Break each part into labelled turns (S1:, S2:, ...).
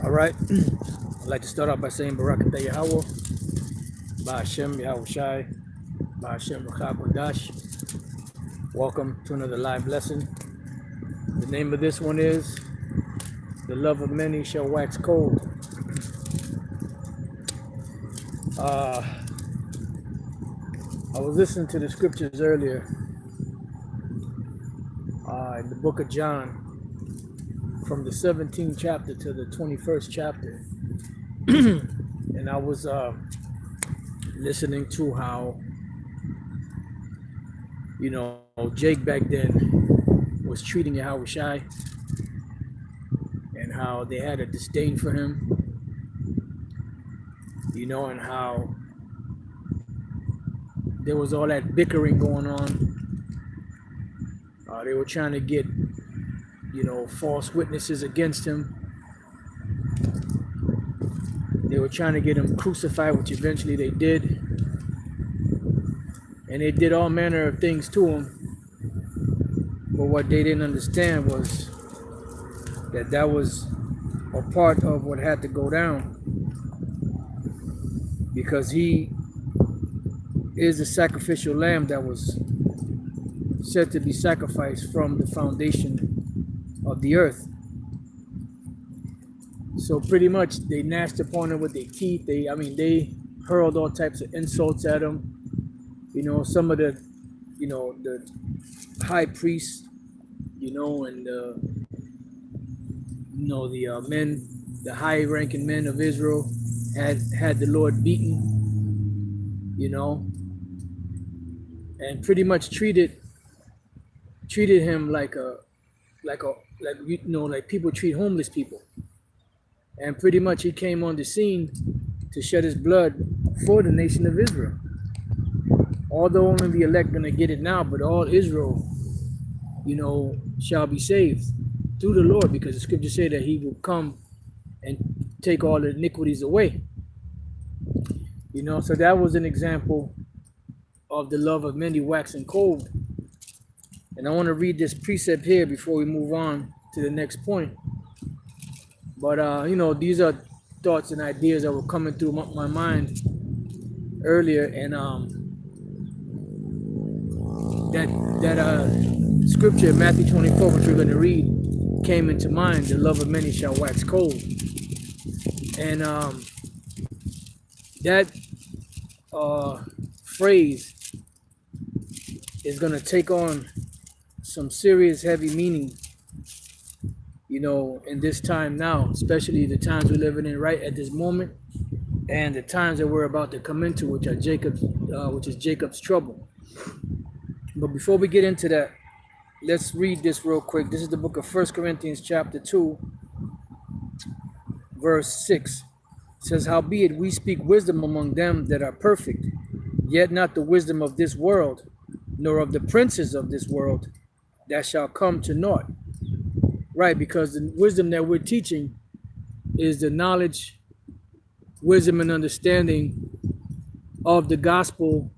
S1: All right. I'd like to start off by saying Barakatah Yahweh, Ba'ashem Yahweh Shai, Ba'ashem Rakakwadash. Welcome to another live lesson. The name of this one is The Love of Many Shall Wax Cold. I was listening to the scriptures earlier in the book of John, from the 17th chapter to the 21st chapter. And I was listening to how, Jake back then was treating Yahweh Shai, and how they had a disdain for him, and how there was all that bickering going on. They were trying to get, false witnesses against him. They were trying to get him crucified, which eventually they did. And they did all manner of things to him. But what they didn't understand was that was a part of what had to go down. Because he is the sacrificial lamb that was said to be sacrificed from the foundation of the earth. So pretty much they gnashed upon him with their teeth. They hurled all types of insults at him. Some of the, the high priests, and the men, the high-ranking men of Israel had the Lord beaten, and pretty much treated him like people treat homeless people. And pretty much he came on the scene to shed his blood for the nation of Israel. Although only the elect gonna get it now, but all Israel, shall be saved through the Lord, because the scriptures say that he will come and take all the iniquities away. So that was an example of the love of many waxing cold. And I want to read this precept here before we move on to the next point. But, these are thoughts and ideas that were coming through my mind earlier. And that scripture, Matthew 24, which we're going to read, came into mind. The love of many shall wax cold. And that phrase is going to take on some serious heavy meaning, in this time now, especially the times we're living in right at this moment, and the times that we're about to come into, which is Jacob's trouble. But before we get into that, let's read this real quick. This is the book of 1 Corinthians chapter 2, verse 6. It says, "Howbeit we speak wisdom among them that are perfect, yet not the wisdom of this world, nor of the princes of this world, that shall come to naught." Right, because the wisdom that we're teaching is the knowledge, wisdom, and understanding of the gospel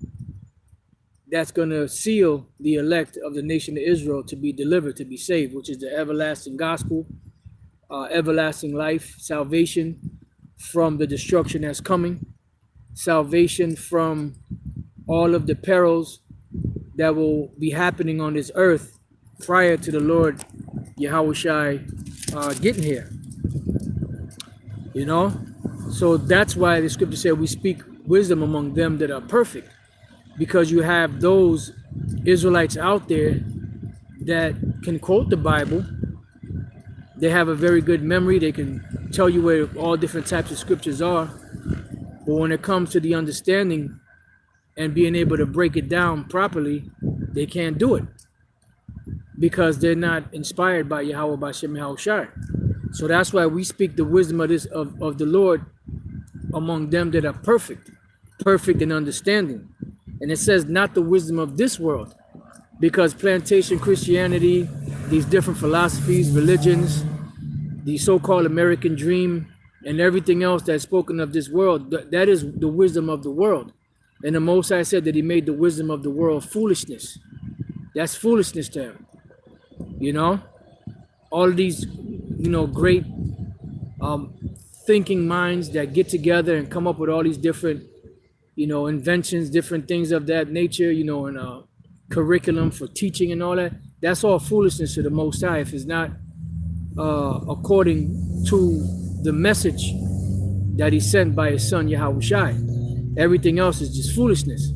S1: that's going to seal the elect of the nation of Israel to be delivered, to be saved, which is the everlasting gospel, everlasting life, salvation from the destruction that's coming, salvation from all of the perils that will be happening on this earth prior to the Lord Yahweh Shai getting here. So that's why the scripture said we speak wisdom among them that are perfect, because you have those Israelites out there that can quote the Bible. They have a very good memory. They can tell you where all different types of scriptures are. But when it comes to the understanding and being able to break it down properly, they can't do it, because they're not inspired by Yahweh B'Shem Yahweh Shai. So that's why we speak the wisdom of the Lord among them that are perfect in understanding. And it says not the wisdom of this world, because plantation Christianity, these different philosophies, religions, the so-called American dream, and everything else that's spoken of this world, that is the wisdom of the world. And the Most High said that he made the wisdom of the world foolishness. That's foolishness to him. All of these, great um, thinking minds that get together and come up with all these different, inventions, different things of that nature, and curriculum for teaching and all that. That's all foolishness to the Most High if it's not according to the message that He sent by His Son Yahweh Shai. Everything else is just foolishness.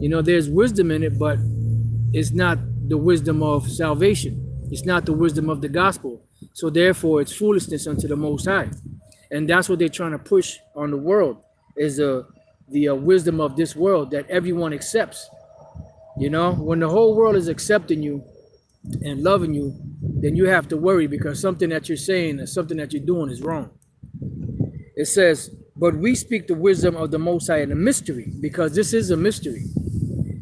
S1: There's wisdom in it, but it's not the wisdom of salvation. It's not the wisdom of the gospel. So therefore, it's foolishness unto the Most High. And that's what they're trying to push on the world, is the wisdom of this world that everyone accepts. When the whole world is accepting you and loving you, then you have to worry because something that you're saying or something that you're doing is wrong. It says, but we speak the wisdom of the Most High in a mystery, because this is a mystery.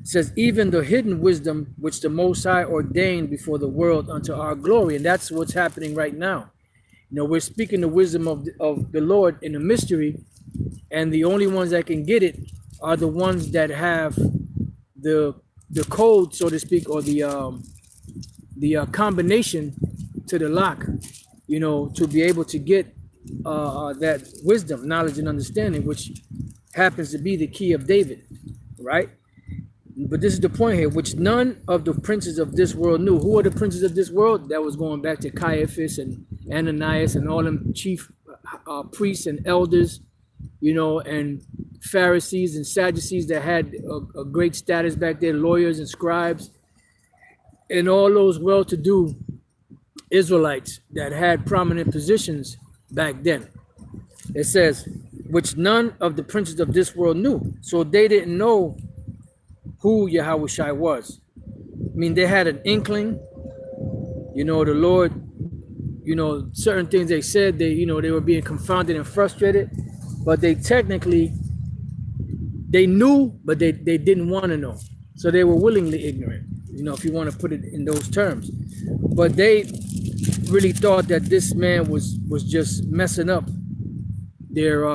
S1: It says, even the hidden wisdom which the Most High ordained before the world unto our glory. And that's what's happening right now. We're speaking the wisdom of the Lord in a mystery, and the only ones that can get it are the ones that have the code, so to speak, or the combination to the lock, to be able to get that wisdom, knowledge, and understanding, which happens to be the key of David, right? But this is the point here, which none of the princes of this world knew. Who are the princes of this world? That was going back to Caiaphas and Ananias and all them chief priests and elders, and Pharisees and Sadducees that had a great status back there, lawyers and scribes, and all those well-to-do Israelites that had prominent positions back then. It says, which none of the princes of this world knew. So they didn't know who Yahweh Shai was. I mean, they had an inkling, the Lord, certain things they said, they were being confounded and frustrated, but they technically, they knew, but they didn't want to know. So they were willingly ignorant, if you want to put it in those terms. But they really thought that this man was just messing up their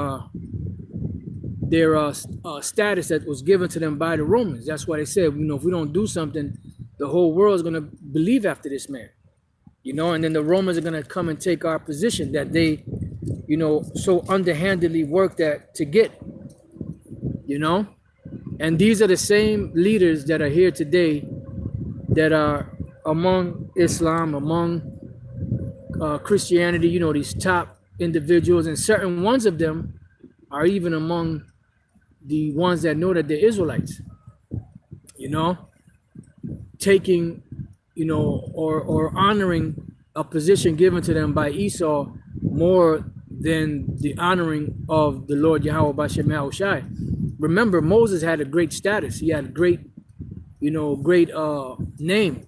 S1: status that was given to them by the Romans. That's why they said, if we don't do something, the whole world is going to believe after this man, and then the Romans are going to come and take our position that they, so underhandedly worked to get, and these are the same leaders that are here today that are among Islam, among Christianity, these top individuals, and certain ones of them are even among the ones that know that they're Israelites, taking, or honoring a position given to them by Esau more than the honoring of the Lord Yahweh Bashem Yahushai. Remember, Moses had a great status. He had a great, great name.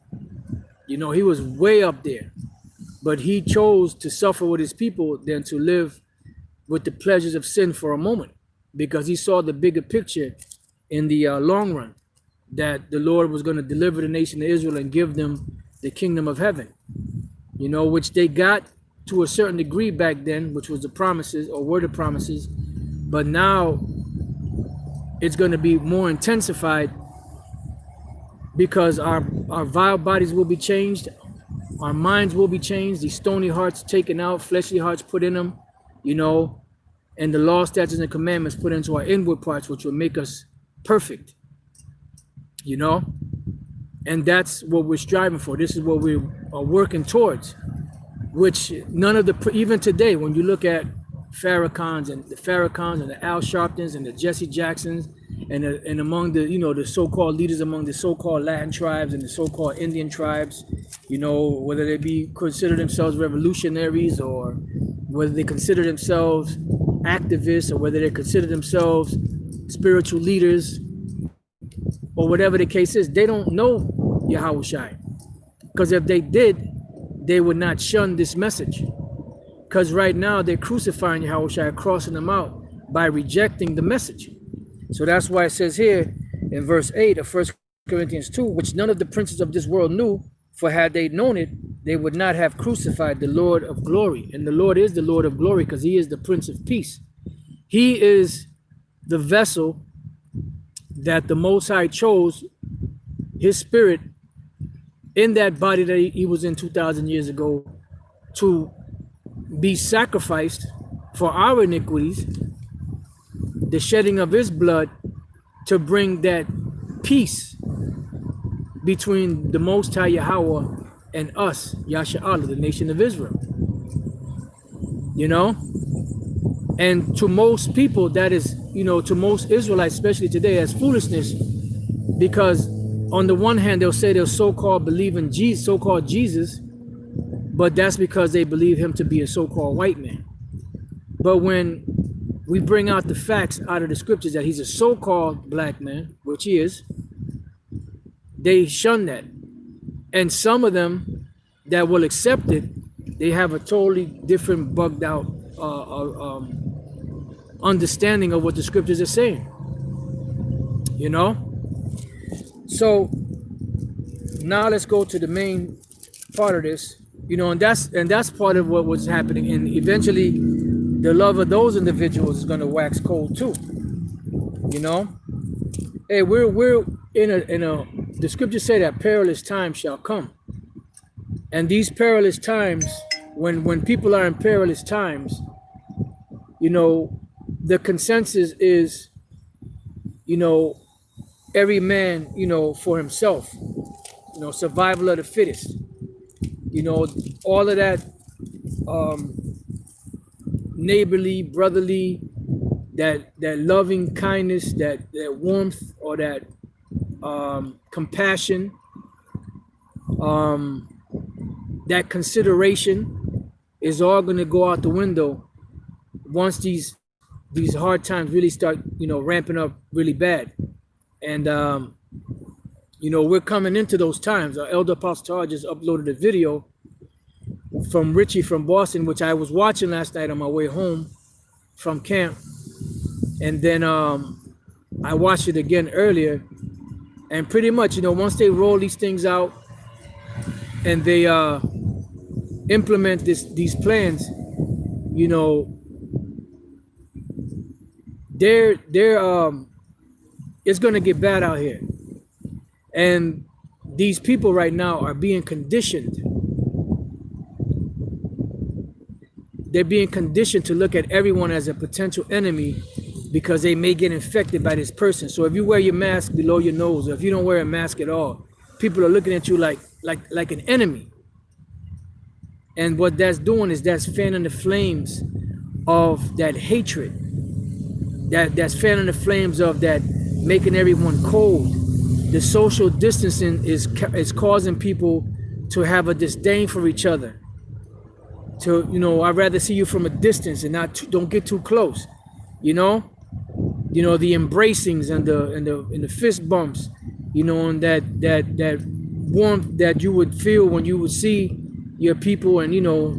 S1: He was way up there, but he chose to suffer with his people than to live with the pleasures of sin for a moment, because he saw the bigger picture in the long run, that the Lord was going to deliver the nation of Israel and give them the kingdom of heaven, which they got to a certain degree back then, which was the promises, or were the promises. But now it's going to be more intensified, because our vile bodies will be changed, our minds will be changed, the stony hearts taken out, fleshly hearts put in them, and the law, statutes, and commandments put into our inward parts, which will make us perfect, and that's what we're striving for. This is what we are working towards, which none of the, even today, when you look at Farrakhan's and the Al Sharptons and the Jesse Jacksons, and among the, the so-called leaders among the so-called Latin tribes and the so-called Indian tribes, whether they be consider themselves revolutionaries, or whether they consider themselves activists, or whether they consider themselves spiritual leaders, or whatever the case is, they don't know Yahweh Shai. Because if they did, they would not shun this message. Because right now they're crucifying Yahweh Shai, crossing them out by rejecting the message. So that's why it says here in verse 8 of 1 Corinthians 2, which none of the princes of this world knew, for had they known it, they would not have crucified the Lord of glory. And the Lord is the Lord of glory, because he is the Prince of Peace. He is the vessel that the Most High chose, his spirit, in that body that he was in 2,000 years ago, to be sacrificed for our iniquities, the shedding of his blood, to bring that peace between the Most High Yahweh and us, Yasha'Allah, the nation of Israel. You know? And to most people, that is, you know, to most Israelites, especially today, as foolishness, because on the one hand, they'll say they'll so-called believe in Jesus, so-called Jesus, but that's because they believe him to be a so-called white man. But when we bring out the facts out of the scriptures that he's a so-called black man, which he is, they shun that. And some of them that will accept it, they have a totally different bugged out understanding of what the scriptures are saying. You know? So now let's go to the main part of this. You know, and that's part of what was happening. And eventually the love of those individuals is going to wax cold too. You know? Hey, we're in a the scriptures say that perilous times shall come. And these perilous times, when people are in perilous times, you know, the consensus is, you know, every man, you know, for himself, you know, survival of the fittest, you know, all of that neighborly, brotherly, that loving kindness, that warmth, or that compassion, that consideration is all going to go out the window once these hard times really start, you know, ramping up really bad. And you know, we're coming into those times. Our Elder Apostle Tar just uploaded a video from Richie from Boston, which I was watching last night on my way home from camp. And then I watched it again earlier. And pretty much, you know, once they roll these things out and they implement these plans, you know, it's going to get bad out here. And these people right now are being conditioned. They're being conditioned to look at everyone as a potential enemy because they may get infected by this person. So if you wear your mask below your nose, or if you don't wear a mask at all, people are looking at you like an enemy. And what that's doing is that's fanning the flames of that hatred. That's fanning the flames of that, making everyone cold. The social distancing is causing people to have a disdain for each other. To, you know, I'd rather see you from a distance and don't get too close. You know, the embracings and the fist bumps, you know, and that warmth that you would feel when you would see your people and, you know,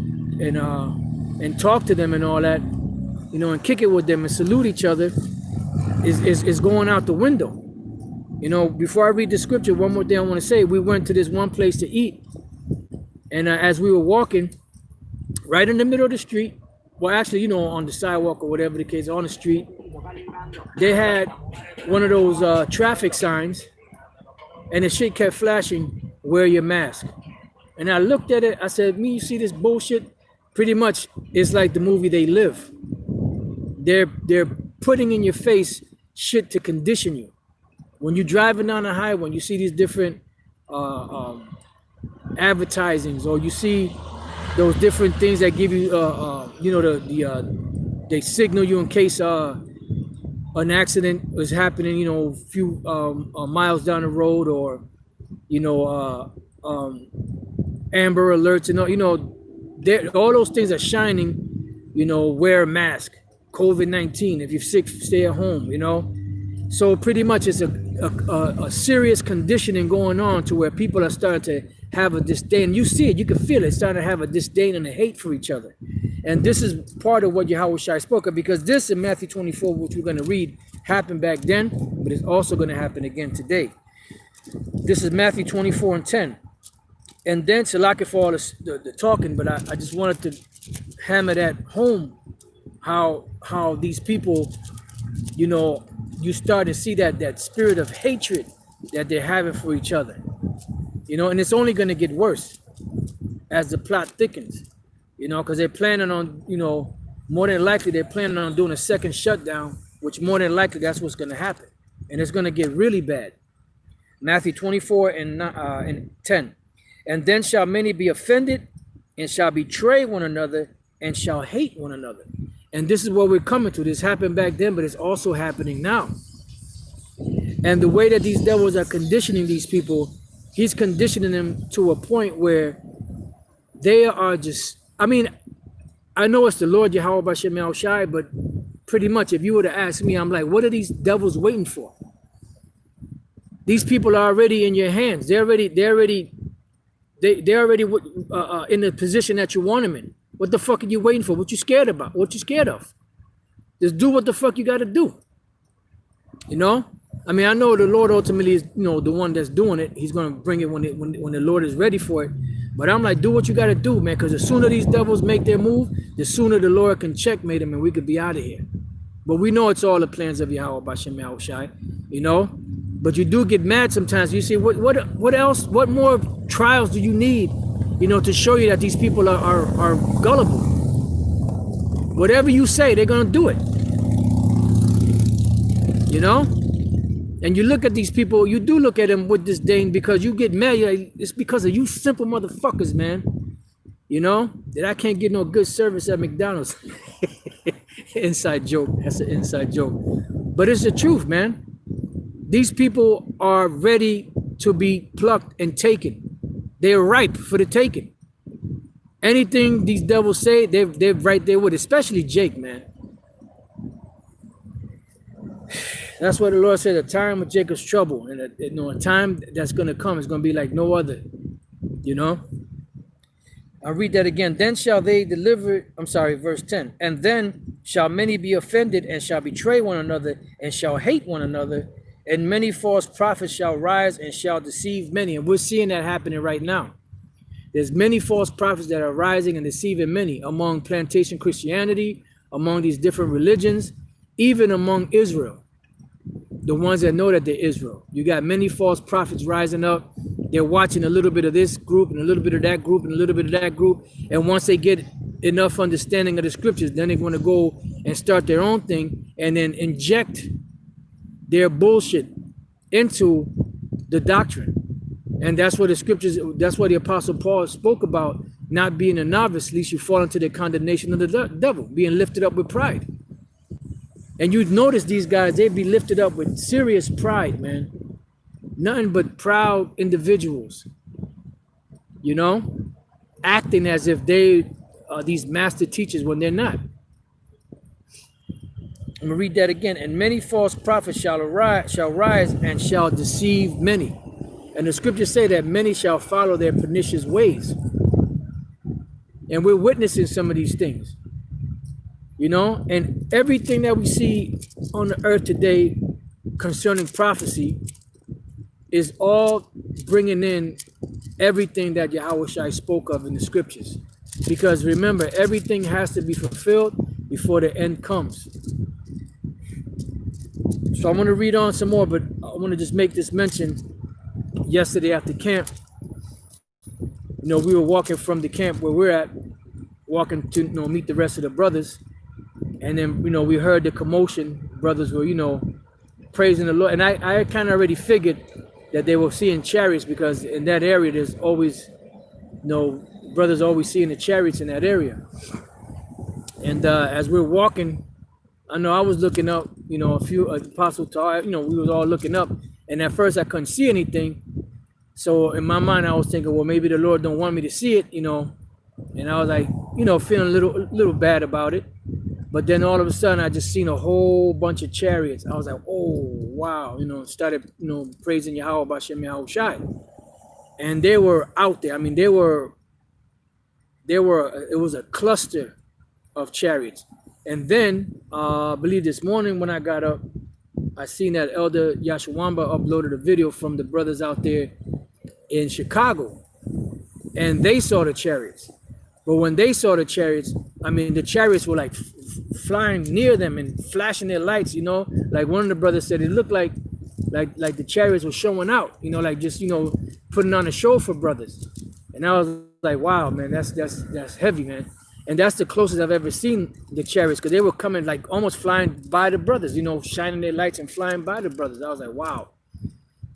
S1: and talk to them and all that, you know, and kick it with them and salute each other is going out the window. You know, before I read the scripture, one more thing I want to say. We went to this one place to eat, and as we were walking, right in the middle of the street, well, actually, you know, on the sidewalk or whatever the case, on the street, they had one of those traffic signs, and the shit kept flashing, wear your mask. And I looked at it, I said, me, you see this bullshit? Pretty much, it's like the movie They Live. They're putting in your face shit to condition you. When you're driving down the highway, when you see these different advertisings, or you see those different things that give you, you know, they signal you in case an accident is happening, you know, a few miles down the road, or, you know, amber alerts and all, you know, all those things are shining, you know, wear a mask, COVID-19, if you're sick, stay at home, you know. So pretty much it's a serious conditioning going on to where people are starting to have a disdain. You see it, you can feel it, starting to have a disdain and a hate for each other. And this is part of what Yahawashi spoke of, because this in Matthew 24, which we're going to read, happened back then, but it's also going to happen again today. This is Matthew 24 and 10. And then, Salaki for all the talking, but I just wanted to hammer that home, how these people, you know, you start to see that spirit of hatred that they're having for each other, you know, and it's only going to get worse as the plot thickens. because they're planning on, more than likely they're planning on doing a second shutdown, which more than likely that's what's going to happen. And it's going to get really bad. Matthew 24 and 10. And then shall many be offended and shall betray one another and shall hate one another. And this is what we're coming to. This happened back then, but it's also happening now. And the way that these devils are conditioning these people, he's conditioning them to a point where they are just, I know it's the Lord Yahweh Bashem Yahweh Shai, but pretty much if you were to ask me, I'm like, what are these devils waiting for? These people are already in your hands. They're already in the position that you want them in. What the fuck are you waiting for? What you scared about? What you scared of? Just do what the fuck you got to do. I know the Lord ultimately is, the one that's doing it. He's going to bring it when the Lord is ready for it. But I'm like, do what you got to do, man, because the sooner these devils make their move, the sooner the Lord can checkmate them and we could be out of here. But we know it's all the plans of Yahweh Bashem Yahweh Shai, But you do get mad sometimes. You say, what else? What more trials do you need, to show you that these people are gullible? Whatever you say, they're gonna do it. And you look at these people. You do look at them with disdain because you get mad. You're like, it's because of you simple motherfuckers, man. That I can't get no good service at McDonald's. Inside joke. That's an inside joke. But it's the truth, man. These people are ready to be plucked and taken. They're ripe for the taking. Anything these devils say, they're right there with it, especially Jake, man. That's what the Lord said, a time of Jacob's trouble. And a time that's going to come is going to be like no other. I'll read that again. Then shall they deliver, verse 10. And then shall many be offended and shall betray one another and shall hate one another. And many false prophets shall rise and shall deceive many. And we're seeing that happening right now. There's many false prophets that are rising and deceiving many among plantation Christianity, among these different religions, even among Israel. The ones that know that they're Israel. You got many false prophets rising up. They're watching a little bit of this group and a little bit of that group and a little bit of that group. And once they get enough understanding of the scriptures, then they're going to go and start their own thing and then inject their bullshit into the doctrine. And that's what the scriptures, that's what the Apostle Paul spoke about, not being a novice, lest you fall into the condemnation of the devil, being lifted up with pride. And you'd notice these guys, they'd be lifted up with serious pride, man. Nothing but proud individuals, acting as if they are these master teachers when they're not. I'm going to read that again. And many false prophets shall rise and shall deceive many. And the scriptures say that many shall follow their pernicious ways. And we're witnessing some of these things. And everything that we see on the earth today concerning prophecy is all bringing in everything that Yahweh Shai spoke of in the scriptures. Because remember, everything has to be fulfilled before the end comes. So I'm going to read on some more, but I want to just make this mention. Yesterday after camp, we were walking from the camp where we're at, walking to meet the rest of the brothers. And then, we heard the commotion. Brothers were, praising the Lord. And I kind of already figured that they were seeing chariots because in that area, there's always, brothers always seeing the chariots in that area. And as we're walking, I know I was looking up, a few Apostle Tar, we was all looking up. And at first I couldn't see anything. So in my mind, I was thinking, well, maybe the Lord don't want me to see it, And I was like, feeling a little bad about it. But then all of a sudden, I just seen a whole bunch of chariots. I was like, oh, wow. Started, praising Yahweh Bashem Yahweh Shai. And they were out there. It was a cluster of chariots. And then, I believe this morning when I got up, I seen that Elder Yashawamba uploaded a video from the brothers out there in Chicago. And they saw the chariots. But when they saw the chariots, the chariots were like flying near them and flashing their lights, Like one of the brothers said, it looked like the chariots were showing out, like just, putting on a show for brothers. And I was like, wow, man, that's heavy, man. And that's the closest I've ever seen the chariots, because they were coming like almost flying by the brothers, you know, shining their lights and flying by the brothers. I was like, wow,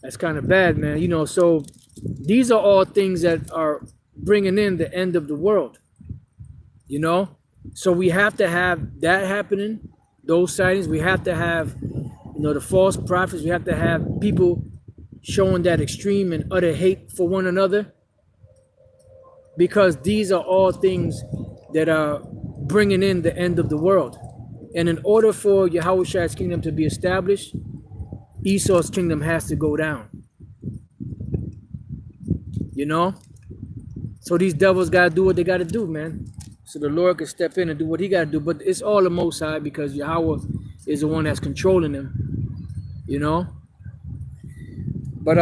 S1: that's kind of bad, man. You know, so these are all things that are bringing in the end of the world, you know. So we have to have that happening, those sightings. We have to have, you know, the false prophets. We have to have people showing that extreme and utter hate for one another, because these are all things that are bringing in the end of the world. And in order for Yahushua's kingdom to be established, Esau's kingdom has to go down. You know? So these devils got to do what they got to do, man. So the Lord can step in and do what he got to do. But it's all the Most High, because Yahweh is the one that's controlling them. You know? But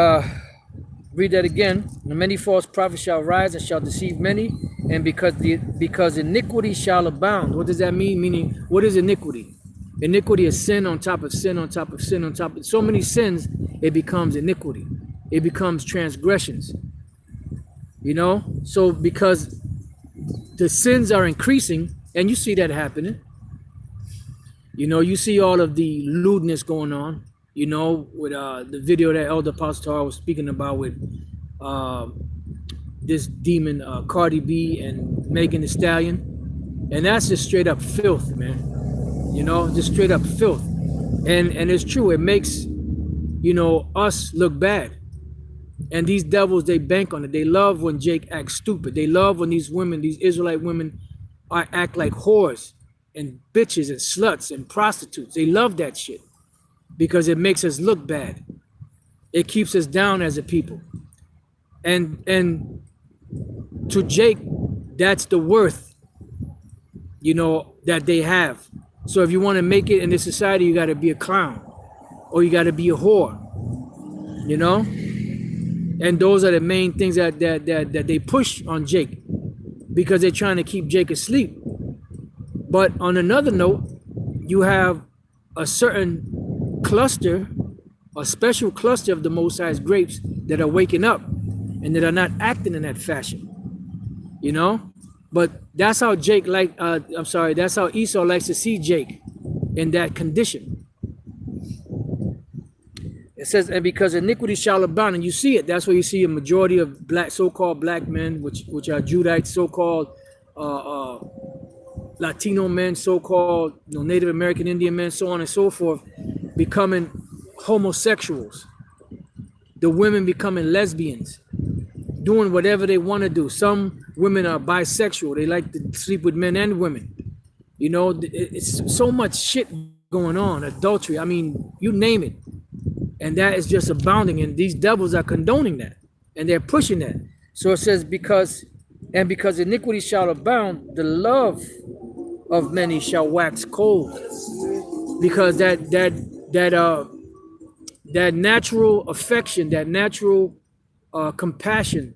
S1: read that again. And many false prophets shall rise and shall deceive many, and because iniquity shall abound. What does that mean? Meaning, what is iniquity? Iniquity is sin on top of sin on top of sin on top of so many sins. It becomes iniquity. It becomes transgressions. You know, so because the sins are increasing, and you see that happening. You know, you see all of the lewdness going on. You know, with the video that Elder Apostle Tara was speaking about with this demon Cardi B and Megan Thee Stallion, and that's just straight up filth, man. You know, just straight up filth, and it's true. It makes, you know, us look bad, and these devils, they bank on it. They love when Jake acts stupid. They love when these women, these Israelite women, act like whores and bitches and sluts and prostitutes. They love that shit, because it makes us look bad. It keeps us down as a people. And to Jake, that's the worth, you know, that they have. So if you want to make it in this society, you got to be a clown, or you got to be a whore, you know? And those are the main things that they push on Jake, because they're trying to keep Jake asleep. But on another note, you have a certain cluster, a special cluster of the Most High's grapes that are waking up and that are not acting in that fashion, you know. But that's how Jake that's how Esau likes to see Jake, in that condition. It says, and because iniquity shall abound, and you see it. That's where you see a majority of black, so-called black men, which are Judites, so-called Latino men, so-called, you know, Native American Indian men, so on and so forth, becoming homosexuals. The women becoming lesbians, doing whatever they want to do. Some women are bisexual. They like to sleep with men and women. You know, it's so much shit going on. Adultery, I mean, you name it. And that is just abounding. And these devils are condoning that. And they're pushing that. So it says, because iniquity shall abound, the love of many shall wax cold. Because that natural affection, that natural compassion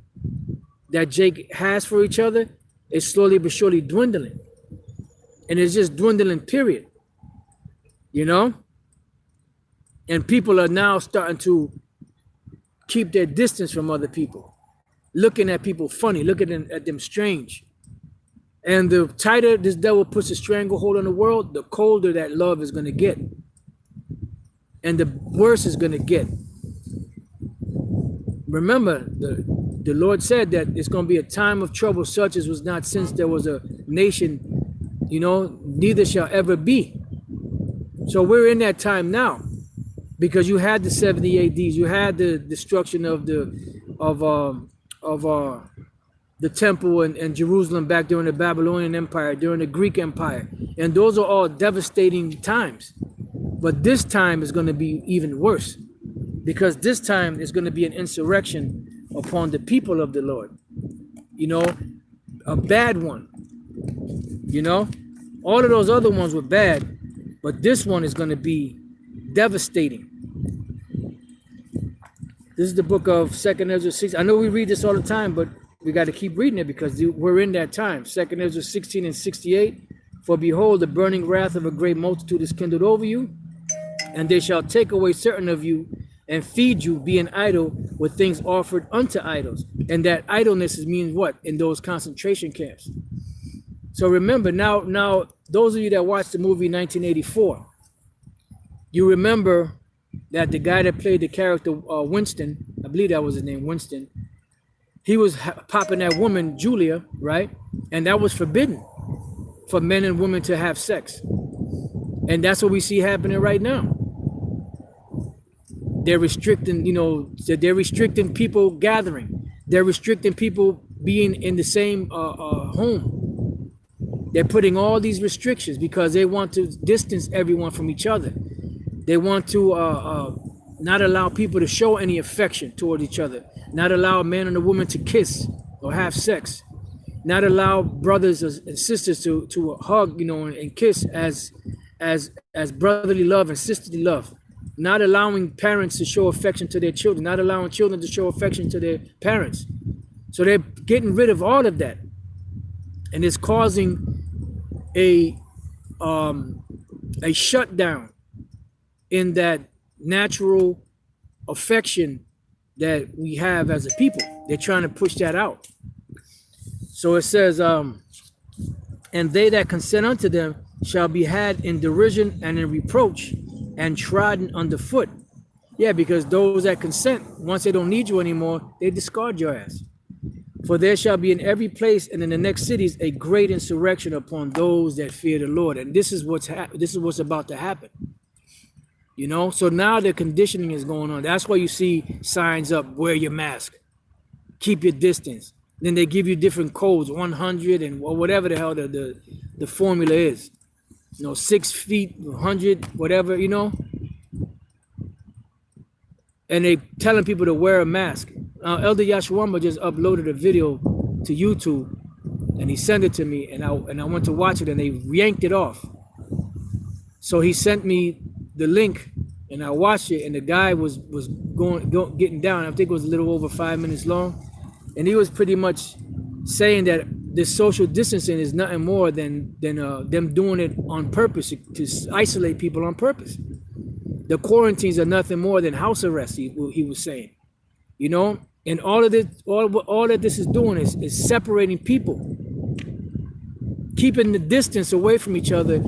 S1: that Jake has for each other is slowly but surely dwindling. And it's just dwindling, period. You know? And people are now starting to keep their distance from other people, looking at people funny, looking at them strange. And the tighter this devil puts a stranglehold on the world, the colder that love is going to get. And the worse it's going to get. Remember, the Lord said that it's going to be a time of trouble such as was not since there was a nation, you know, neither shall ever be. So we're in that time now, because you had the 70 ADs, you had the destruction of the temple and Jerusalem back during the Babylonian Empire, during the Greek Empire, and those are all devastating times. But this time is going to be even worse, because this time is going to be an insurrection upon the people of the Lord. You know, a bad one. You know, all of those other ones were bad, but this one is going to be devastating. This is the book of 2nd Ezra 6. I know we read this all the time, but we got to keep reading it because we're in that time. 2nd Ezra 16 and 68. For behold, the burning wrath of a great multitude is kindled over you, and they shall take away certain of you and feed you, being idle, with things offered unto idols. And that idleness means what? In those concentration camps. So remember now, those of you that watched the movie 1984, you remember that the guy that played the character Winston, I believe that was his name, Winston, he was popping that woman Julia, right? And that was forbidden for men and women to have sex. And that's what we see happening right now. They're restricting, they're restricting people gathering. They're restricting people being in the same home. They're putting all these restrictions because they want to distance everyone from each other. They want to not allow people to show any affection toward each other. Not allow a man and a woman to kiss or have sex. Not allow brothers and sisters to hug, and kiss as brotherly love and sisterly love. Not allowing parents to show affection to their children. Not allowing children to show affection to their parents. So they're getting rid of all of that, and it's causing a shutdown in that natural affection that we have as a people. They're trying to push that out. So it says, and they that consent unto them shall be had in derision and in reproach and trodden underfoot. Yeah, because those that consent, once they don't need you anymore, they discard your ass. For there shall be in every place and in the next cities a great insurrection upon those that fear the Lord. And this is what's about to happen. So now the conditioning is going on. That's why you see signs up: wear your mask, keep your distance. Then they give you different codes, 100 and or whatever the hell the formula is. 6 feet, 100, whatever, And they telling people to wear a mask. Elder Yashwamba just uploaded a video to YouTube, and he sent it to me, and I went to watch it, and they yanked it off. So he sent me the link, and I watched it, and the guy was getting down. I think it was a little over 5 minutes long, and he was pretty much saying that this social distancing is nothing more than them doing it on purpose to isolate people on purpose. The quarantines are nothing more than house arrest. He was saying, and all of this, all that this is doing is separating people. Keeping the distance away from each other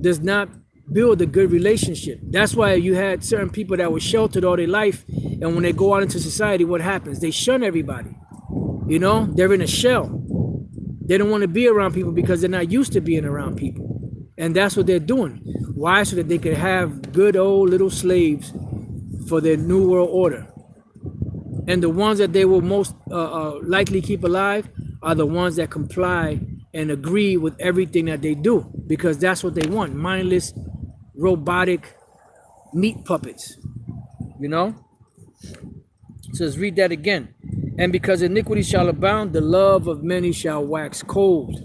S1: does not build a good relationship. That's why you had certain people that were sheltered all their life, and when they go out into society, what happens? They shun everybody. They're in a shell. They don't want to be around people because they're not used to being around people. And that's what they're doing. Why? So that they could have good old little slaves for their new world order. And the ones that they will most likely keep alive are the ones that comply and agree with everything that they do, because that's what they want: mindless, robotic meat puppets. So let's read that again. And because iniquity shall abound, the love of many shall wax cold.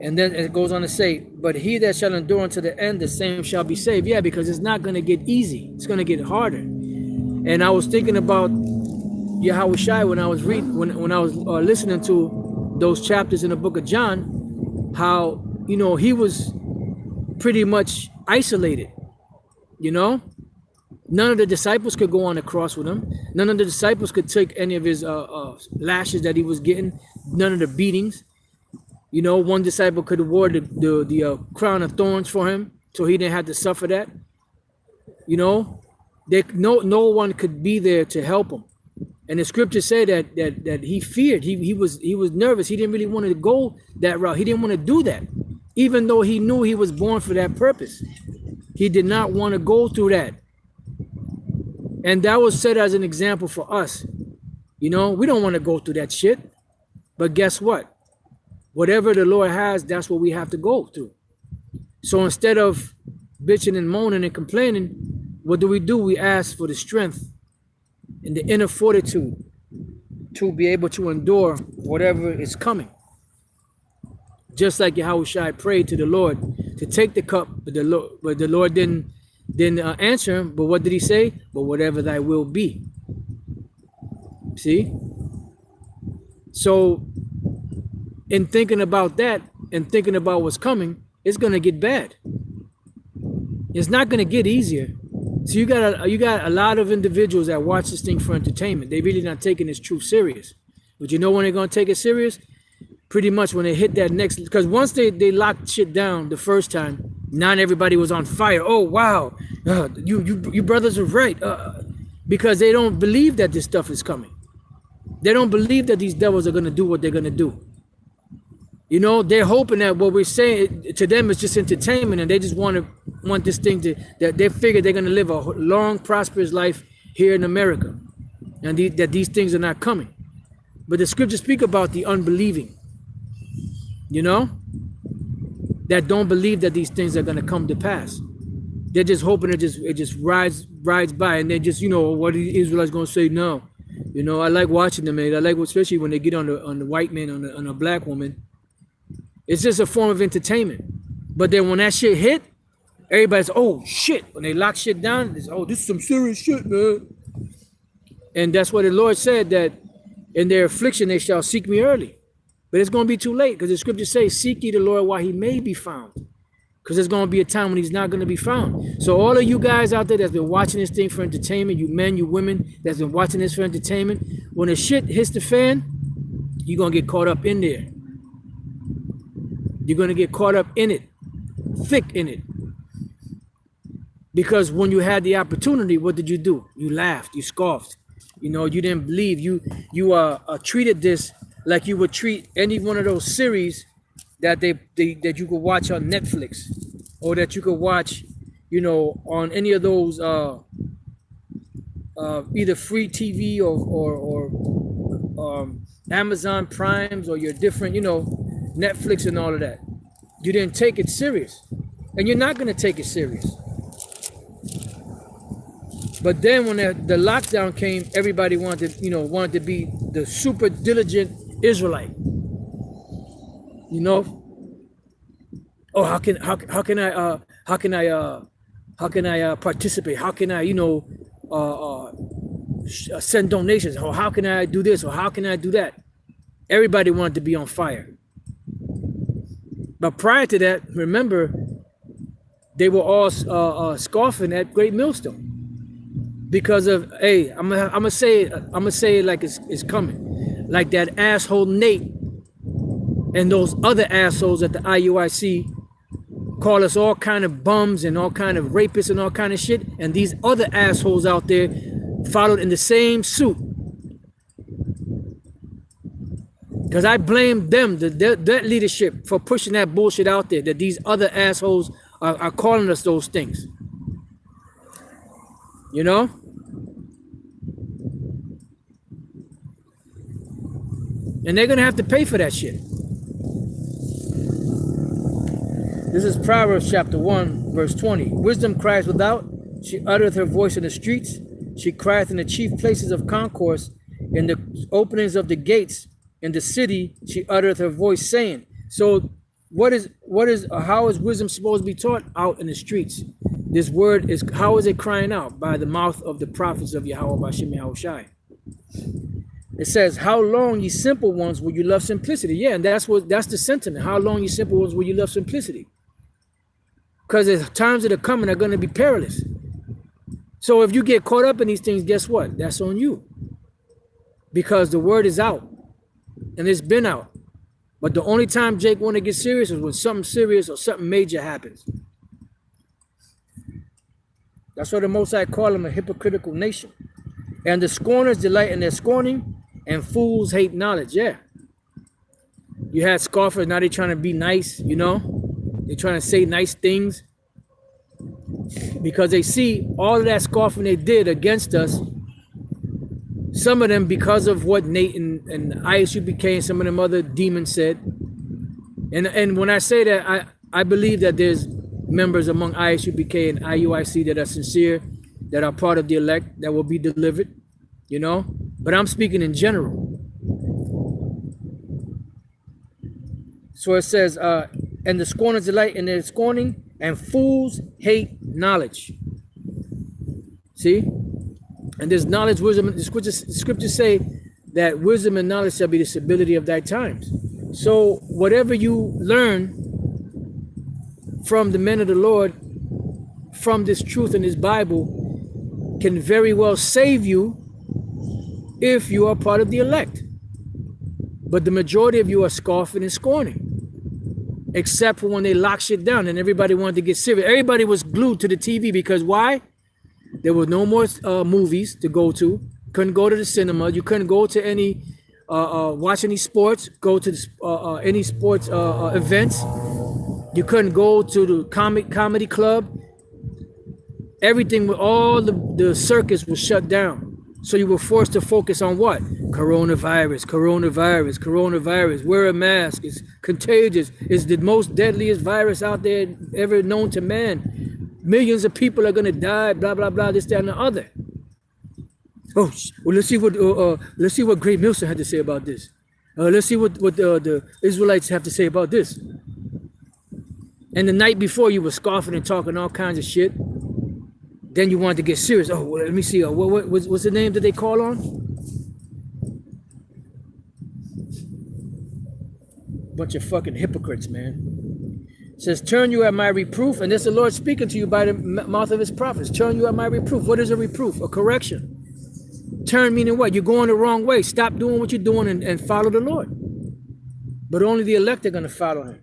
S1: And then it goes on to say, but he that shall endure unto the end, the same shall be saved. Yeah, because it's not going to get easy. It's going to get harder. And I was thinking about Yahushua when I was when I was listening to those chapters in the book of John, how, he was pretty much isolated, None of the disciples could go on the cross with him. None of the disciples could take any of his lashes that he was getting. None of the beatings. One disciple could award the crown of thorns for him, so he didn't have to suffer that. No one could be there to help him. And the scriptures say that he feared. He was nervous. He didn't really want to go that route. He didn't want to do that, even though he knew he was born for that purpose. He did not want to go through that. And that was set as an example for us. We don't want to go through that shit. But guess what? Whatever the Lord has, that's what we have to go through. So instead of bitching and moaning and complaining, what do? We ask for the strength and the inner fortitude to be able to endure whatever is coming. Just like Yahushua prayed to the Lord to take the cup, but the Lord didn't answer him. But what did he say? But whatever thy will be. See? So in thinking about that and thinking about what's coming, it's going to get bad. It's not going to get easier. So you got a lot of individuals that watch this thing for entertainment. They really not taking this truth serious. But you know when they're going to take it serious? pretty much when they hit that next, because once they locked shit down the first time, not everybody was on fire. Oh wow, you brothers are right, because they don't believe that this stuff is coming. They don't believe that these devils are gonna do what they're gonna do. You know, they're hoping that what we're saying to them is just entertainment, and they just want this thing that they figure they're gonna live a long, prosperous life here in America, and that these things are not coming. But the scriptures speak about the unbelieving, you know, that don't believe that these things are gonna come to pass. They're just hoping it just rides by, and they just, you know, what are the Israelites gonna say? No, you know, I like watching them, man. I like, especially when they get on the white man, on a black woman. It's just a form of entertainment. But then when that shit hit, everybody's, oh shit. When they lock shit down, it's, oh, this is some serious shit, man. And that's what the Lord said, that in their affliction they shall seek me early. But it's going to be too late, because the scriptures say, seek ye the Lord while he may be found. Because there's going to be a time when he's not going to be found. So all of you guys out there that's been watching this thing for entertainment, you men, you women that's been watching this for entertainment, when the shit hits the fan, you're going to get caught up in there. You're going to get caught up in it, thick in it. Because when you had the opportunity, what did you do? You laughed, you scoffed. You know, you didn't believe. You treated this like you would treat any one of those series that that you could watch on Netflix, or that you could watch, you know, on any of those either free TV or Amazon Primes, or your different, you know, Netflix and all of that. You didn't take it serious, and you're not going to take it serious. But then when the lockdown came, everybody wanted to be the super diligent Israelite. You know, oh, how can I participate? How can I, you know, send donations? Or how can I do this? Or how can I do that? Everybody wanted to be on fire. But prior to that, remember, they were all scoffing at Great Millstone because of, hey, I'm gonna say it like it's coming, like that asshole Nate and those other assholes at the IUIC call us all kind of bums and all kind of rapists and all kind of shit, and these other assholes out there followed in the same suit. Because I blame them, that leadership, for pushing that bullshit out there, that these other assholes are calling us those things. You know? And they're going to have to pay for that shit. This is Proverbs chapter 1, verse 20. Wisdom cries without, she uttereth her voice in the streets. She crieth in the chief places of concourse, in the openings of the gates. In the city, she uttereth her voice, saying. So how is wisdom supposed to be taught? Out in the streets. This word is, how is it crying out? By the mouth of the prophets of Yahweh Bashim Yahushai. It says, how long, ye simple ones, will you love simplicity? Yeah, and that's the sentiment. How long, ye simple ones, will you love simplicity? Because the times that are coming are going to be perilous. So if you get caught up in these things, guess what? That's on you. Because the word is out. And it's been out. But the only time Jake want to get serious is when something serious or something major happens. That's why the Most High call them a hypocritical nation. And the scorners delight in their scorning, and fools hate knowledge. Yeah. You had scoffers, now they're trying to be nice, you know? They're trying to say nice things. Because they see all of that scoffing they did against us. Some of them because of what Nate and ISU became, some of them other demons said. And when I say that, I believe that there's members among ISUPK and IUIC that are sincere, that are part of the elect, that will be delivered, you know? But I'm speaking in general. So it says, and the scorners delight in their scorning, and fools hate knowledge. See? And there's knowledge, wisdom. The scriptures say that wisdom and knowledge shall be the stability of thy times. So whatever you learn from the men of the Lord, from this truth in this Bible, can very well save you if you are part of the elect. But the majority of you are scoffing and scorning, except for when they lock shit down and everybody wanted to get serious. Everybody was glued to the TV because why? There were no more movies to go to. Couldn't go to the cinema. You couldn't go to any, watch any sports, go to any sports events. You couldn't go to the comedy club. Everything with all the circus was shut down. So you were forced to focus on what? Coronavirus, coronavirus, coronavirus. Wear a mask. It's contagious. It's the most deadliest virus out there ever known to man. Millions of people are gonna die. Blah blah blah. This, that, and the other. Oh, well, let's see what Great Milson had to say about this. Let's see what the Israelites have to say about this. And the night before, you were scoffing and talking all kinds of shit. Then you wanted to get serious. Oh, well, let me see. What's the name that they call on? Bunch of fucking hypocrites, man. It says, turn you at my reproof. And that's the Lord speaking to you by the mouth of his prophets. Turn you at my reproof. What is a reproof? A correction. Turn meaning what? You're going the wrong way. Stop doing what you're doing and follow the Lord. But only the elect are going to follow him.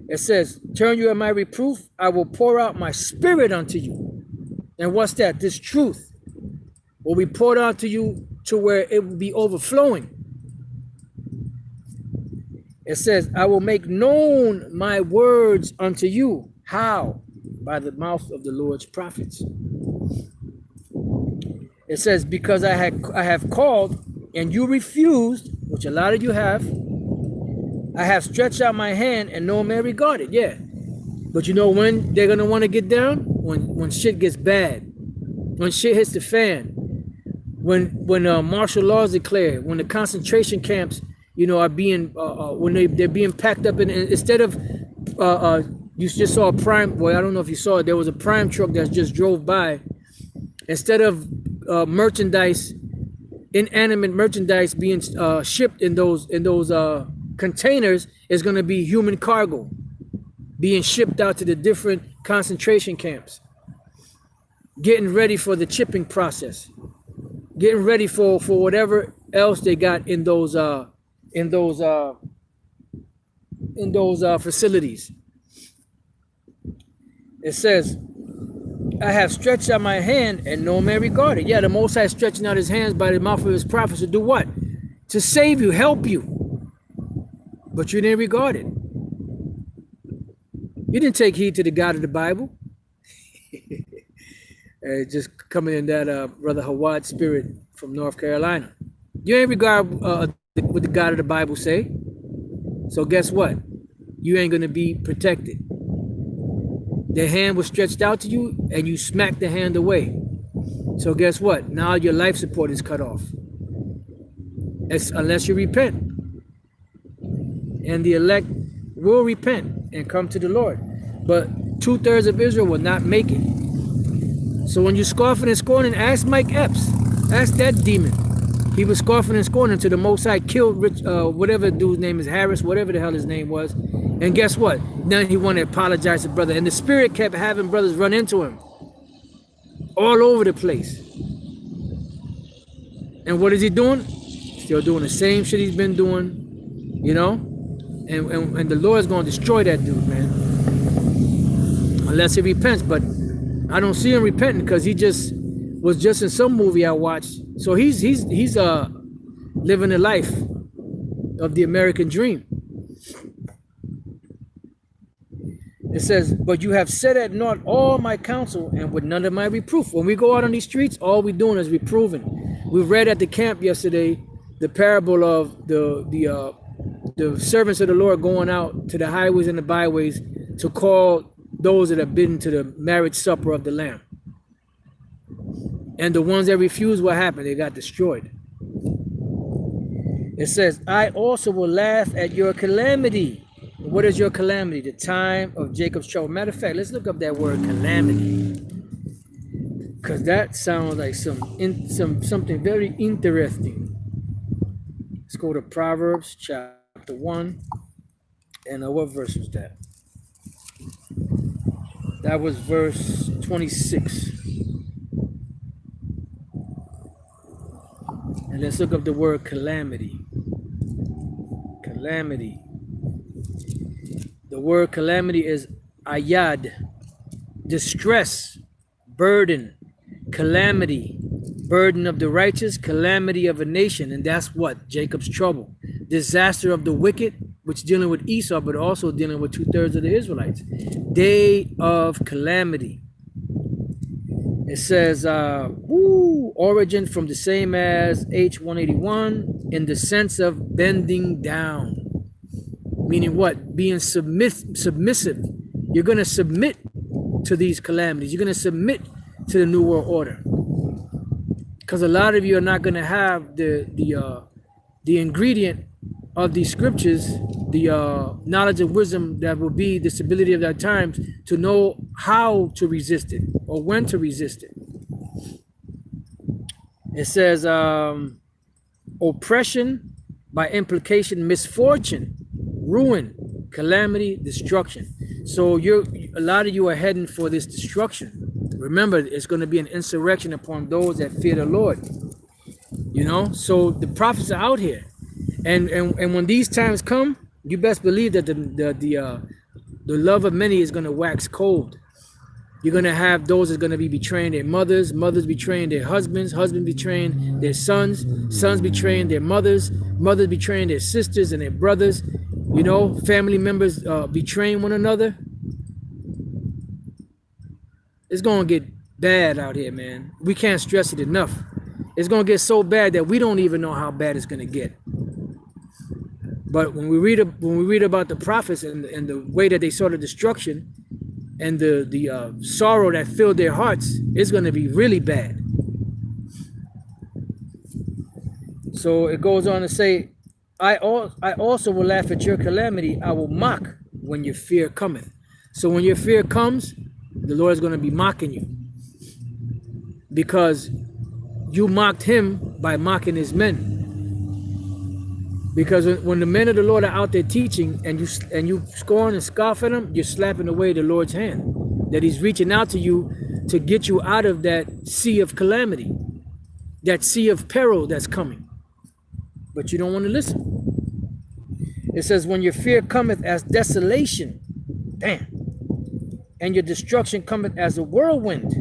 S1: It says, turn you at my reproof. I will pour out my spirit unto you. And what's that? This truth will be poured out to you to where it will be overflowing. It says, I will make known my words unto you. How? By the mouth of the Lord's prophets. It says, because I have called and you refused, which a lot of you have. I have stretched out my hand and no man regarded. Yeah. But you know when they're going to want to get down? When shit gets bad. When shit hits the fan. When martial law is declared. When the concentration camps, are being, when they're being packed up. Instead of, you just saw a prime, well, I don't know if you saw it. There was a prime truck that just drove by. Instead of merchandise, inanimate merchandise being shipped in those containers, is going to be human cargo being shipped out to the different concentration camps, getting ready for the chipping process, getting ready for whatever else they got in those facilities. It says, I have stretched out my hand and no man regarded. Yeah, the Most High stretching out his hands by the mouth of his prophets to do what? To save you, help you. But you didn't regard it. You didn't take heed to the God of the Bible. Just coming in that Brother Hawad spirit from North Carolina. You ain't regard what the God of the Bible say. So guess what? You ain't going to be protected. The hand was stretched out to you and you smacked the hand away. So guess what? Now your life support is cut off. Unless you repent. And the elect will repent and come to the Lord. But 2/3 of Israel will not make it. So when you're scoffing and scorning, ask Mike Epps. Ask that demon. He was scoffing and scorning until the Most High killed whatever dude's name is, Harris, whatever the hell his name was. And guess what? Then he wanted to apologize to brother. And the spirit kept having brothers run into him. All over the place. And what is he doing? Still doing the same shit he's been doing. And the Lord's going to destroy that dude, man. Unless he repents. But I don't see him repenting because he just was just in some movie I watched. So he's living the life of the American dream. It says, but you have set at naught all my counsel and with none of my reproof. When we go out on these streets, all we're doing is reproving. We read at the camp yesterday the parable of the servants of the Lord going out to the highways and the byways to call those that have been to the marriage supper of the Lamb. And the ones that refused, what happened? They got destroyed. It says, I also will laugh at your calamity. What is your calamity? The time of Jacob's trouble. Matter of fact, let's look up that word calamity. Because that sounds like something very interesting. Let's go to Proverbs chapter 1. And what verse was that? That was verse 26. And let's look up the word calamity. Calamity. The word calamity is ayad, distress, burden, calamity, burden of the righteous, calamity of a nation. And that's what? Jacob's trouble. Disaster of the wicked, which dealing with Esau, but also dealing with 2/3 of the Israelites. Day of calamity. It says, origin from the same as H181 in the sense of bending down. Meaning what? Being submissive. You're going to submit to these calamities. You're going to submit to the New World Order. Because a lot of you are not going to have the ingredient of these scriptures, the knowledge and wisdom that will be the stability of our times to know how to resist it or when to resist it. It says oppression, by implication, misfortune, ruin, calamity, destruction. So a lot of you are heading for this destruction. Remember, it's going to be an insurrection upon those that fear the Lord. You know, so the prophets are out here. And when these times come, you best believe that the love of many is going to wax cold. You're going to have those that are going to be betraying their mothers, mothers betraying their husbands, husbands betraying their sons, sons betraying their mothers, mothers betraying their sisters and their brothers, you know, family members betraying one another. It's going to get bad out here, man. We can't stress it enough. It's going to get so bad that we don't even know how bad it's going to get. But when we read about the prophets and the way that they saw the destruction and the sorrow that filled their hearts, it's going to be really bad. So it goes on to say, I also will laugh at your calamity. I will mock when your fear cometh. So when your fear comes, the Lord is going to be mocking you, because you mocked him by mocking his men. Because when the men of the Lord are out there teaching and you scorn and scoff at them, you're slapping away the Lord's hand, that he's reaching out to you to get you out of that sea of calamity, that sea of peril that's coming. But you don't want to listen. It says, when your fear cometh as desolation, damn, and your destruction cometh as a whirlwind,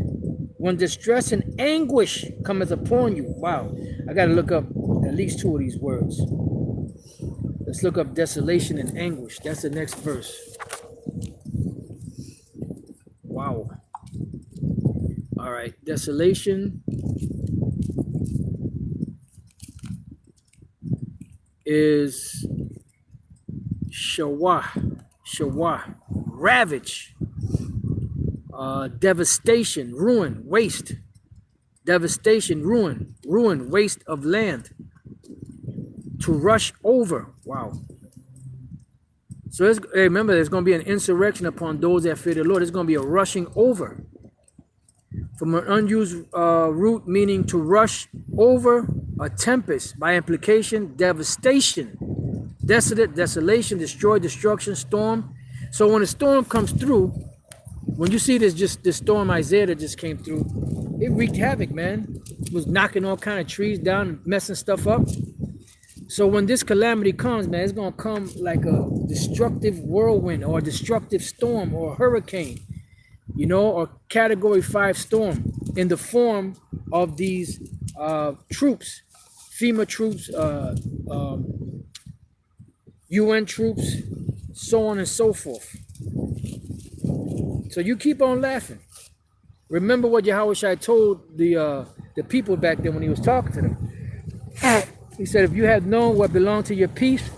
S1: when distress and anguish cometh upon you. Wow, I got to look up at least 2 of these words. Let's look up desolation and anguish. That's the next verse. Wow. All right, desolation is shawah, ravage, devastation, ruin, waste, devastation, ruin, waste of land, to rush over. Wow. So remember, there's going to be an insurrection upon those that fear the Lord. It's going to be a rushing over. From an unused root meaning to rush over, a tempest, by implication, devastation, desolate, desolation, destroy, destruction, storm. So when a storm comes through, when you see this storm Isaiah that just came through, it wreaked havoc, man. It was knocking all kind of trees down and messing stuff up. So when this calamity comes, man, it's going to come like a destructive whirlwind or a destructive storm or a hurricane, you know, or category 5 storm in the form of these troops, FEMA troops, UN troops, so on and so forth. So you keep on laughing. Remember what Yahushua told the people back then when he was talking to them. He said, if you had known what belonged to your peace,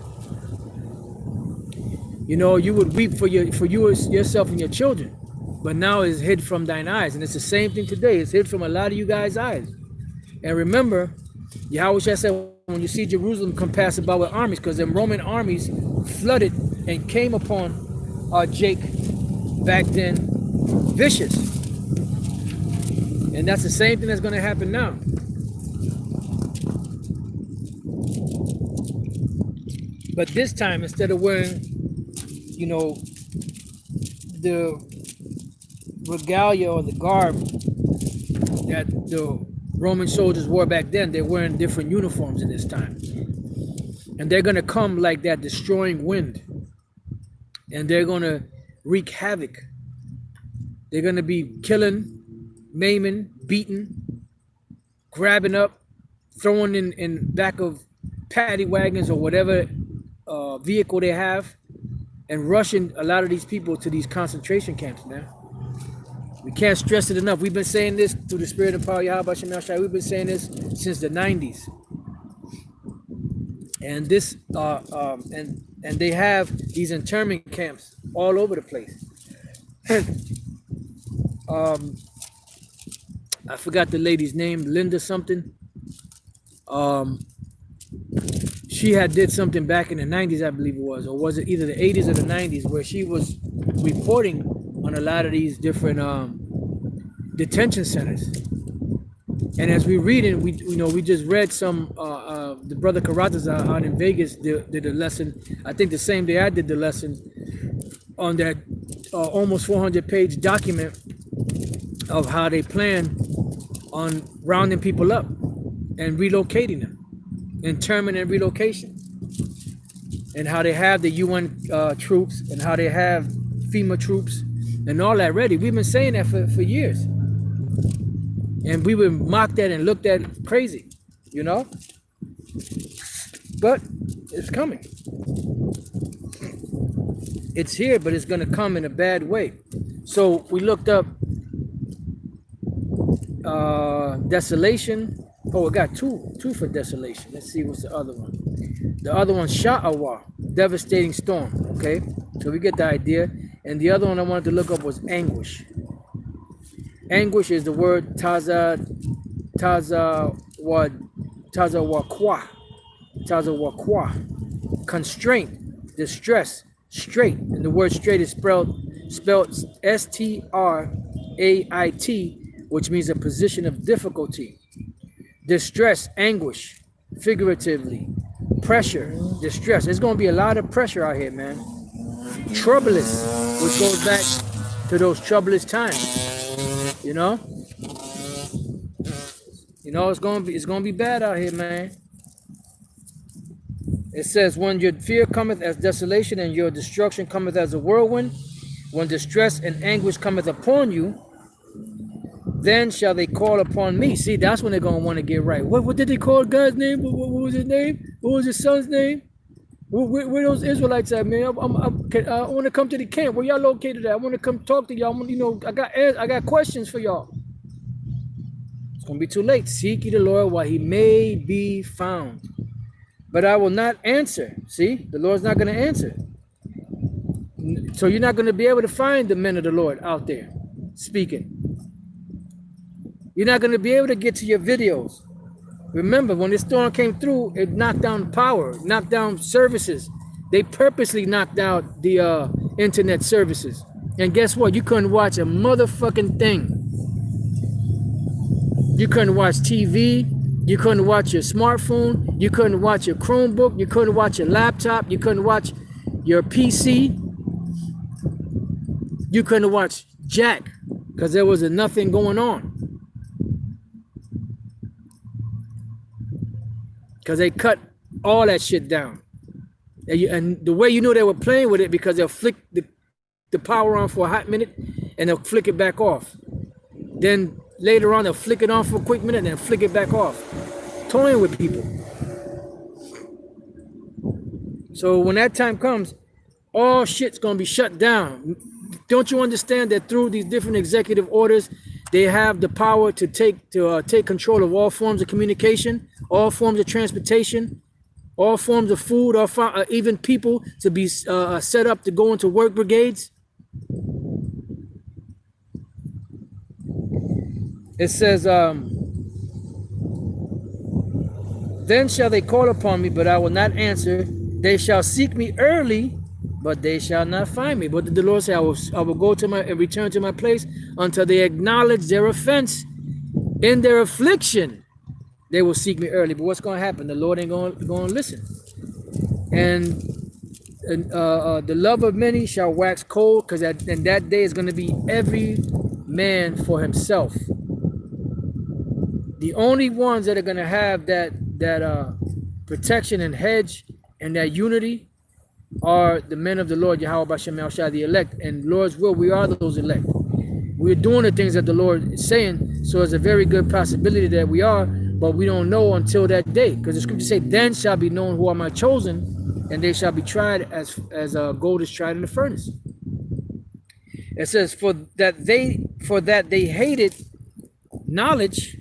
S1: you know, you would weep for yourself and your children. But now it's hid from thine eyes. And it's the same thing today. It's hid from a lot of you guys' eyes. And remember, Yahushua said, when you see Jerusalem compassed about with armies, because them Roman armies flooded and came upon Jake back then, vicious. And that's the same thing that's going to happen now. But this time, instead of wearing, you know, the regalia or the garb that the Roman soldiers wore back then, they're wearing different uniforms in this time. And they're going to come like that destroying wind. And they're going to wreak havoc. They're going to be killing, maiming, beating, grabbing up, throwing in back of paddy wagons or whatever vehicle they have, and rushing a lot of these people to these concentration camps, man. We can't stress it enough. We've been saying this through the spirit and power of Yahweh Shem Yahshua. We've been saying this since the 90s. And this and they have these internment camps all over the place. I forgot the lady's name, Linda something. She had did something back in the 90s, I believe it was, or was it either the 80s or the 90s, where she was reporting on a lot of these different detention centers. And as we read it, we just read some. The brother Karatas out in Vegas did a lesson. I think the same day I did the lesson on that almost 400-page document of how they plan on rounding people up and relocating them, internment and relocation, and how they have the UN troops and how they have FEMA troops and all that ready. We've been saying that for years. And we were mocked at and looked at crazy, you know? But it's coming. It's here, but it's going to come in a bad way. So we looked up desolation. Oh, we got two for desolation. Let's see what's the other one. The other one's Sha'awa, devastating storm. Okay, so we get the idea. And the other one I wanted to look up was anguish. Anguish is the word tazawakwa, constraint, distress, strait. And the word strait is spelled S-T-R-A-I-T, which means a position of difficulty. Distress, anguish, figuratively, pressure, distress. There's going to be a lot of pressure out here, man. Troublous, which goes back to those troublous times. You know, it's gonna be bad out here, man. It says, when your fear cometh as desolation and your destruction cometh as a whirlwind, when distress and anguish cometh upon you, then shall they call upon me. See, that's when they're gonna want to get right. What did they call God's name? What was his name? What was his son's name? Where those Israelites at, man? I want to come to the camp. Where y'all located at? I want to come talk to y'all. I got questions for y'all. It's gonna be too late. Seek ye the Lord while he may be found. But I will not answer. See, the Lord's not gonna answer. So you're not gonna be able to find the men of the Lord out there speaking. You're not gonna be able to get to your videos. Remember, when this storm came through, it knocked down power, knocked down services. They purposely knocked out the internet services. And guess what? You couldn't watch a motherfucking thing. You couldn't watch TV. You couldn't watch your smartphone. You couldn't watch your Chromebook. You couldn't watch your laptop. You couldn't watch your PC. You couldn't watch Jack because there was nothing going on. Because they cut all that shit down. And the way you know they were playing with it, because they'll flick the power on for a hot minute and they'll flick it back off. Then later on, they'll flick it on for a quick minute and then flick it back off. Toying with people. So when that time comes, all shit's going to be shut down. Don't you understand that through these different executive orders, they have the power to take control of all forms of communication, all forms of transportation, all forms of food, or even people to be set up to go into work brigades. It says, then shall they call upon me, but I will not answer. They shall seek me early, but they shall not find me. But the Lord said, I will go to and return to my place until they acknowledge their offense. In their affliction, they will seek me early. But what's going to happen? The Lord ain't going to listen. And the love of many shall wax cold, because in that day is going to be every man for himself. The only ones that are going to have that protection and hedge and that unity are the men of the Lord, Yahweh Bashem Shai, the elect. And Lord's will, we are those elect. We're doing the things that the Lord is saying, so it's a very good possibility that we are, but we don't know until that day. Because the scriptures say, then shall be known who are my chosen, and they shall be tried as gold is tried in the furnace. It says, for that they hated knowledge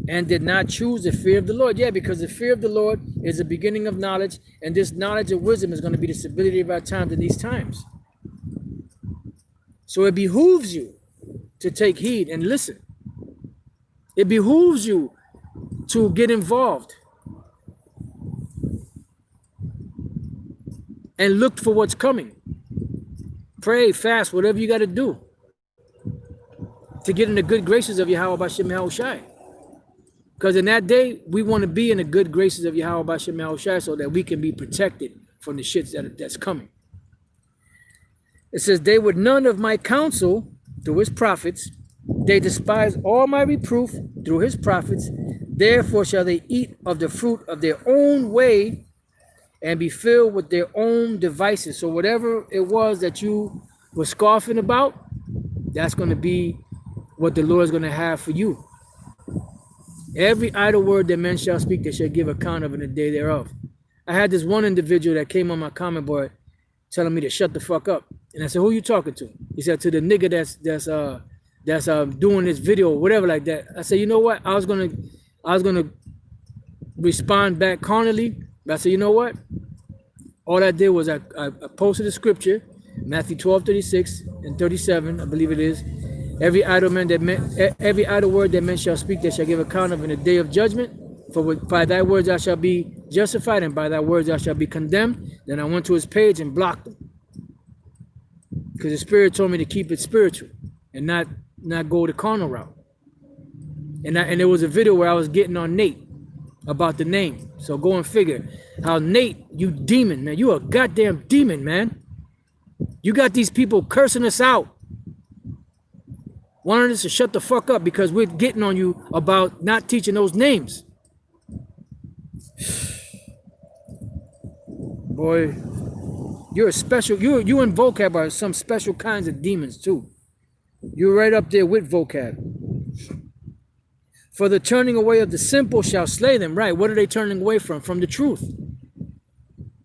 S1: and did not choose the fear of the Lord. Yeah, because the fear of the Lord is the beginning of knowledge, and this knowledge of wisdom is going to be the stability of our times in these times. So it behooves you to take heed and listen. It behooves you to get involved and look for what's coming. Pray, fast, whatever you got to do to get in the good graces of Yahweh Bashem Shai. Because in that day, we want to be in the good graces of Yahweh Bashem Shai so that we can be protected from the shit that's coming. It says, they would none of my counsel through his prophets. They despise all my reproof through his prophets. Therefore shall they eat of the fruit of their own way and be filled with their own devices. So whatever it was that you were scoffing about, that's going to be what the Lord is going to have for you. Every idle word that men shall speak, they shall give account of in the day thereof. I had this one individual that came on my comment board telling me to shut the fuck up. And I said, who you talking to? He said, to the nigga that's doing this video or whatever like that. I said, you know what? I was gonna respond back carnally. But I said, you know what? All I did was I posted a scripture, Matthew 12:36 and 37, I believe it is. Every idle word that men shall speak, they shall give account of in the day of judgment. For by thy words I shall be justified, and by thy words I shall be condemned. Then I went to his page and blocked him, because the Spirit told me to keep it spiritual and not go the carnal route. And there was a video where I was getting on Nate about the name. So go and figure how Nate, you demon, man, you a goddamn demon, man. You got these people cursing us out, wanting us to shut the fuck up because we're getting on you about not teaching those names. Boy, you're a special, you and vocab are some special kinds of demons too. You're right up there with vocab. For the turning away of the simple shall slay them. Right, what are they turning away from? From the truth.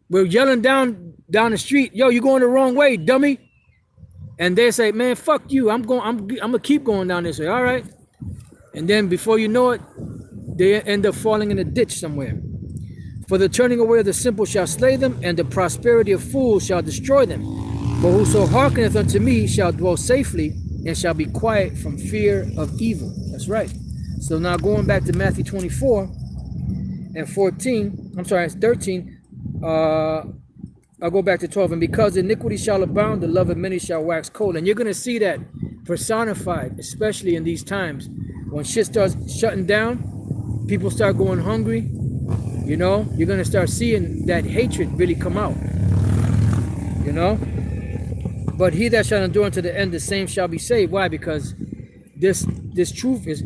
S1: We're yelling down the street, yo, you going the wrong way, dummy. And they say, man, fuck you. I'm gonna keep going down this way. All right. And then before you know it, they end up falling in a ditch somewhere. For the turning away of the simple shall slay them, and the prosperity of fools shall destroy them. For whoso hearkeneth unto me shall dwell safely, and shall be quiet from fear of evil. That's right. So now going back to Matthew 24 and 14, I'm sorry, it's 13. I'll go back to 12. And because iniquity shall abound, the love of many shall wax cold. And you're going to see that personified, especially in these times. When shit starts shutting down, people start going hungry. You know, you're going to start seeing that hatred really come out. You know? But he that shall endure unto the end, the same shall be saved. Why? Because this truth is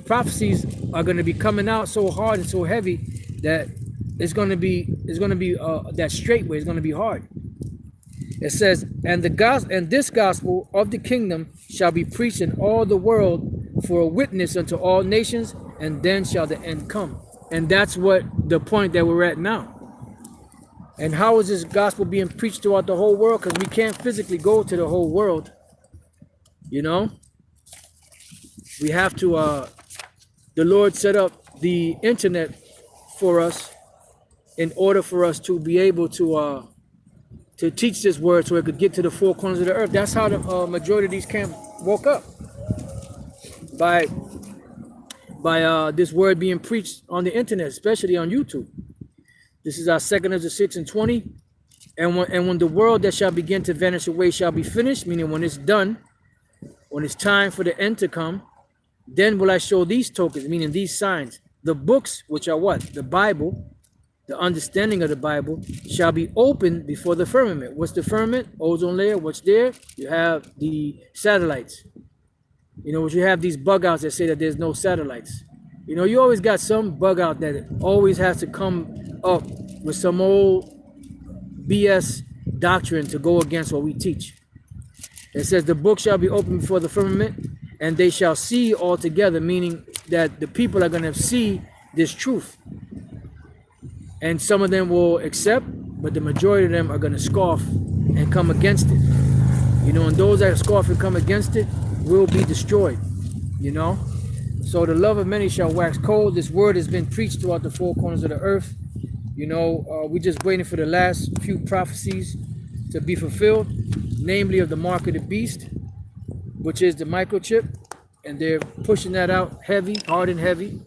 S1: prophecies are going to be coming out so hard and so heavy that it's going to be that straight way is going to be hard. It says, and this gospel of the kingdom shall be preached in all the world for a witness unto all nations, and then shall the end come. And that's what the point that we're at now. And how is this gospel being preached throughout the whole world? Because we can't physically go to the whole world. You know, we have to, the Lord set up the internet for us in order for us to be able to teach this word so it could get to the four corners of the earth. That's how the majority of these camps woke up. By this word being preached on the internet, especially on YouTube. This is our 2nd of the 6th and 20. And when the world that shall begin to vanish away shall be finished, meaning when it's done, when it's time for the end to come, then will I show these tokens, meaning these signs. The books, which are what? The Bible, the understanding of the Bible, shall be opened before the firmament. What's the firmament? Ozone layer. What's there? You have the satellites. You know, you have these bug outs that say that there's no satellites. You know, you always got some bug out that always has to come up with some old BS doctrine to go against what we teach. It says the book shall be opened before the firmament, and they shall see altogether, meaning that the people are going to see this truth. And some of them will accept, but the majority of them are going to scoff and come against it. You know, and those that scoff and come against it will be destroyed, you know. So the love of many shall wax cold. This word has been preached throughout the four corners of the earth. You know, we're just waiting for the last few prophecies to be fulfilled, namely of the mark of the beast, which is the microchip. And they're pushing that out heavy, hard and heavy,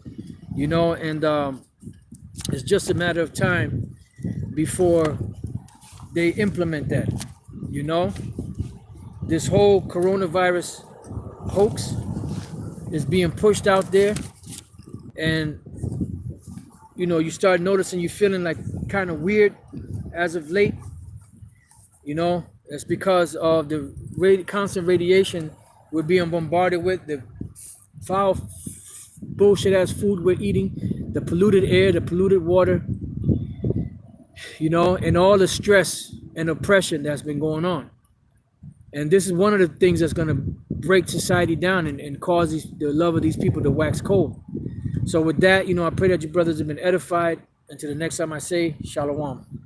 S1: you know, and it's just a matter of time before they implement that, you know. This whole coronavirus hoax is being pushed out there, and you know, you start noticing you feeling like kind of weird as of late. You know, it's because of the constant radiation we're being bombarded with, the foul bullshit ass food we're eating, the polluted air, the polluted water, you know, and all the stress and oppression that's been going on. And this is one of the things that's going to break society down and cause the love of these people to wax cold. So with that, you know, I pray that your brothers have been edified. Until the next time I say, Shalom.